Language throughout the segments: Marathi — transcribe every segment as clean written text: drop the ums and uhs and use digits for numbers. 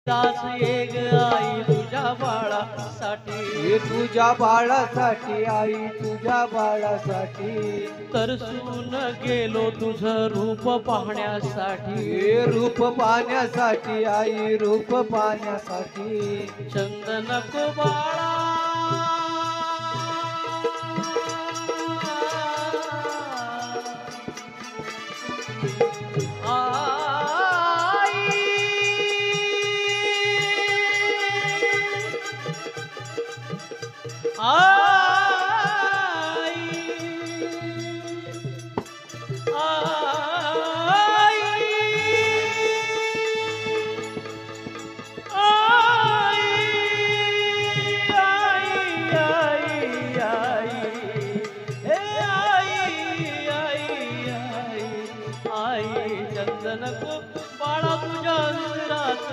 दास ये ग आई तुझ्या बाळासाठी तुझ्या बाळासाठी आई तुझ्या बाळासाठी तरसून गेलो तुझं रूप पाहण्यासाठी रूप पाहण्यासाठी आई रूप पाहण्यासाठी चंदन को बाळा बाळा तुझ्या अंतरात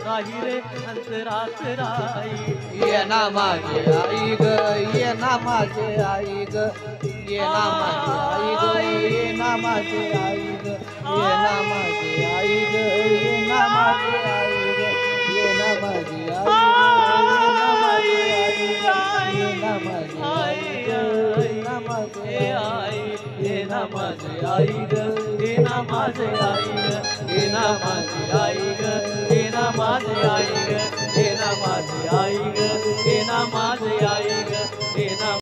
राही रे अंतरात राही ये ना माझे आई ग ये ना माझे आई ग ये ना माझे आई ग ये ना माझे आई ग ये ना माझे आई ग ये ना माझे आई ग ये ना माझे आई ग ये ना माझे आई ग ये ना माझे आई ग ये ना माझे आई ग ये ना माझे आई ग